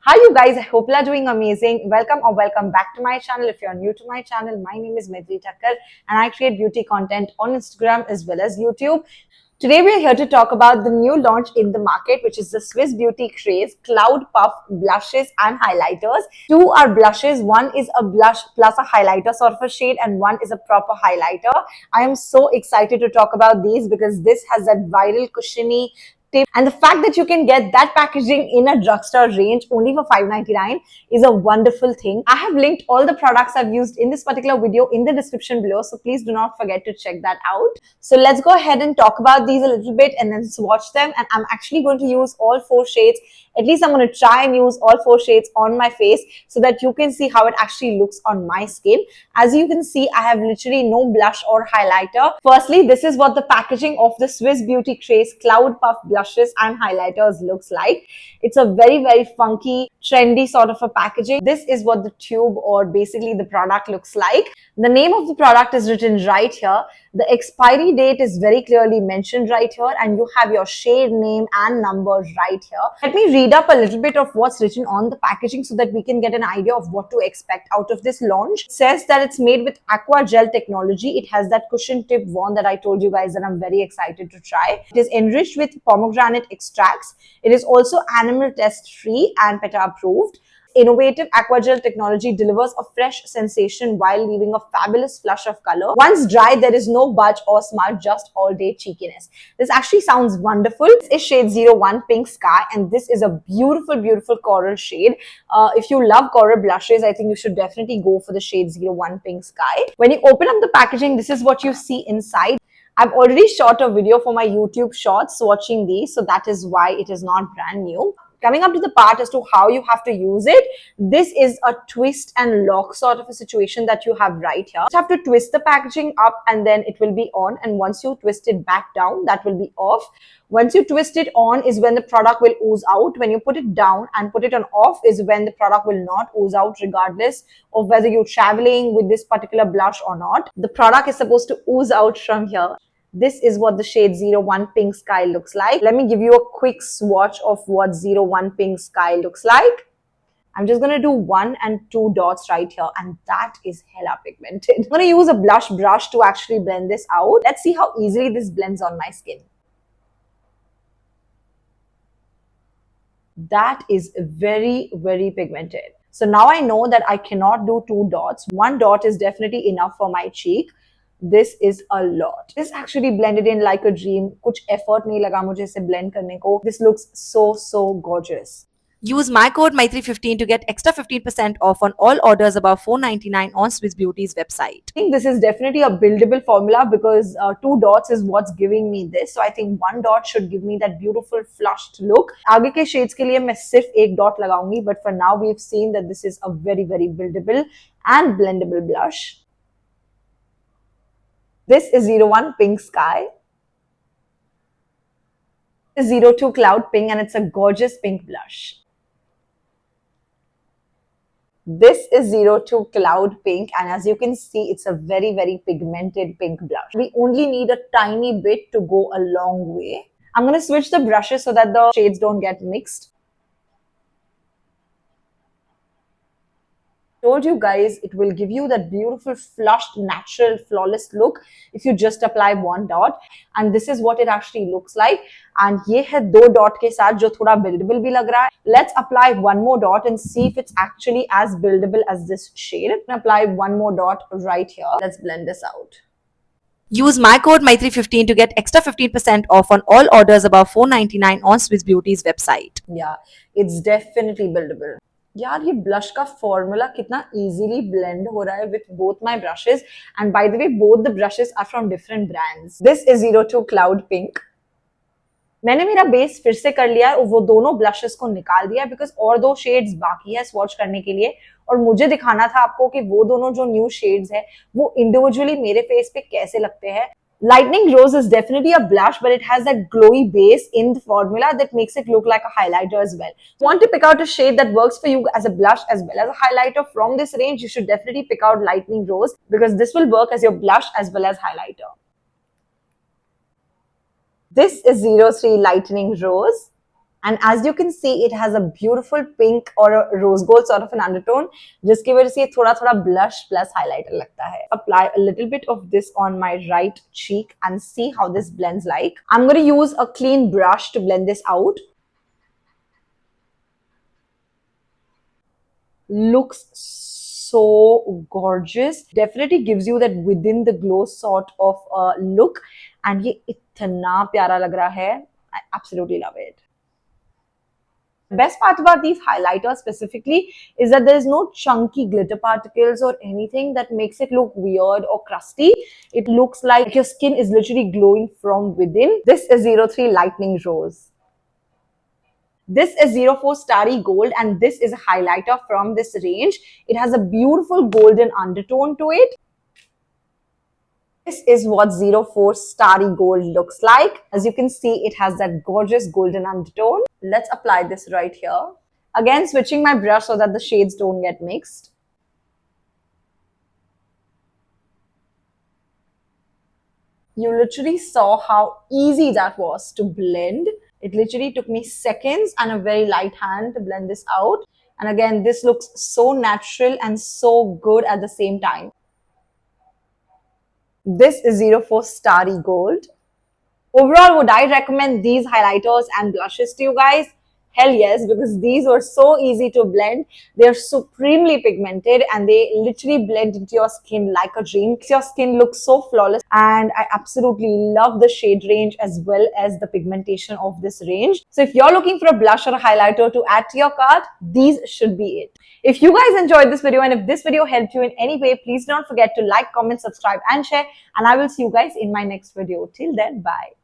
Hi you guys, I hope you are doing amazing. Welcome back to my channel. If you're new to my channel, my name is Maitri Thakkar and I create beauty content on Instagram as well as YouTube. Today we are here to talk about the new launch in the market, which is the Swiss Beauty Craze Cloud Puff Blushes and Highlighters. Two are blushes, one is a blush plus a highlighter sort of a shade and one is a proper highlighter. I am so excited to talk about these because this has that viral cushiony tip, and the fact that you can get that packaging in a drugstore range only for $5.99 is a wonderful thing. I have linked all the products I've used in this particular video in the description below, so please do not forget to check that out. So let's go ahead and talk about these a little bit and then swatch them. And I'm actually going to use all four shades. At least I'm going to try and use all four shades on my face so that you can see how it actually looks on my skin. As you can see, I have literally no blush or highlighter. Firstly, this is what the packaging of the Swiss Beauty Craze Cloud Puff Blushes and Highlighters looks like. It's a very funky, trendy sort of a packaging. This is what the tube or basically the product looks like. The name of the product is written right here. The expiry date is very clearly mentioned right here, and you have your shade name and numbers right here. Let me read up a little bit of what's written on the packaging so that we can get an idea of what to expect out of this launch. It says that it's made with aqua gel technology. It has that cushion tip wand that I told you guys that I'm very excited to try. It is enriched with pomegranate extracts. It is also animal test free and PETA approved. Innovative aquagel technology delivers a fresh sensation while leaving a fabulous flush of color. Once dry, there is no budge or smudge, just all day cheekiness. This actually sounds wonderful. This is shade 01 Pink Sky, and this is a beautiful coral shade. If you love coral blushes, I think you should definitely go for the shade 01 Pink Sky. When you open up the packaging, this is what you see inside. I've already shot a video for my YouTube shorts swatching these, so that is why it is not brand new. Coming up to the part as to how you have to use it, this is a twist and lock sort of a situation that you have right here. You have to twist the packaging up and then it will be on, and once you twist it back down, that will be off. Once you twist it on is when the product will ooze out. When you put it down and put it on off is when the product will not ooze out, regardless of whether you're traveling with this particular blush or not. The product is supposed to ooze out from here. This is what the shade 01 Pink Sky looks like. Let me give you a quick swatch of what 01 Pink Sky looks like. I'm just going to do 1 and 2 dots right here, and that is hella pigmented. I'm going to use a blush brush to actually blend this out. Let's see how easily this blends on my skin. That is very pigmented. So now I know that I cannot do 2 dots. 1 dot is definitely enough for my cheek. This is a lot. This actually blended in like a dream. कुछ effort नहीं लगा मुझे इसे blend करने को. This looks so gorgeous. Use my code MAITRI15 to get extra 15% off on all orders above $4.99 on Swiss Beauty's website. I think this is definitely a buildable formula because 2 dots is what's giving me this. So I think 1 dot should give me that beautiful flushed look. आगे के shades के लिए मैं सिर्फ 1 dot लगाऊंगी, but for now we've seen that this is a very buildable and blendable blush. This is 01 Pink Sky. This is 02 Cloud Pink, and it's a gorgeous pink blush. This is 02 Cloud Pink, and as you can see, it's a very pigmented pink blush. We only need a tiny bit to go a long way. I'm going to switch the brushes so that the shades don't get mixed. Told you guys it will give you that beautiful flushed natural flawless look if you just apply 1 dot, and this is what it actually looks like. And ये है 2 dot के साथ जो थोड़ा buildable भी लग रहा है. Let's apply 1 more dot and see if it's actually as buildable as this shade. I'm gonna apply 1 more dot right here. Let's blend this out. Use my code MAITRI15 to get extra 15% off on all orders above $4.99 on Swiss Beauty's website. Yeah, it's definitely buildable. यार ये blush का formula कितना easily blend हो रहा है with both my brushes, and by the way both the brushes are from different brands. This is 02 cloud pink. मैंने मेरा base फिर से कर लिया है और वो दोनों ब्लशेस को निकाल दिया बिकॉज और 2 शेड्स बाकी है स्वॉच करने के लिए, और मुझे दिखाना था आपको कि वो दोनों जो न्यू शेड्स है वो इंडिविजुअली मेरे फेस पे कैसे लगते हैं. Lightning Rose is definitely a blush, but it has that glowy base in the formula that makes it look like a highlighter as well. If you want to pick out a shade that works for you as a blush as well as a highlighter from this range, you should definitely pick out Lightning Rose because this will work as your blush as well as highlighter. This is 03 Lightning Rose. And as you can see, it has a beautiful pink or a rose gold sort of an undertone, जिसकी वजह से थोड़ा थोड़ा blush plus highlighter लगता है. Apply a little bit of this on my right cheek and see how this blends like. I'm going to use a clean brush to blend this out. Looks so gorgeous. Definitely gives you that within the glow sort of look. And ये इतना प्यारा लग रहा है. I absolutely love it. The best part about these highlighters specifically is that there is no chunky glitter particles or anything that makes it look weird or crusty. It looks like your skin is literally glowing from within. This is 03 Lightning Rose. This is 04 Starry Gold, and this is a highlighter from this range. It has a beautiful golden undertone to it. This is what 04 Starry Gold looks like. As you can see, it has that gorgeous golden undertone. Let's apply this right here. Again, switching my brush so that the shades don't get mixed. You literally saw how easy that was to blend. It literally took me seconds and a very light hand to blend this out. And again, this looks so natural and so good at the same time. This is 04 Starry Gold. Overall, would I recommend these highlighters and blushes to you guys? Hell yes, because these were so easy to blend. They're supremely pigmented and they literally blend into your skin like a dream. Makes your skin look so flawless, and I absolutely love the shade range as well as the pigmentation of this range. So if you're looking for a blush or a highlighter to add to your cart, these should be it. If you guys enjoyed this video and if this video helped you in any way, please don't forget to like, comment, subscribe and share, and I will see you guys in my next video. Till then, bye.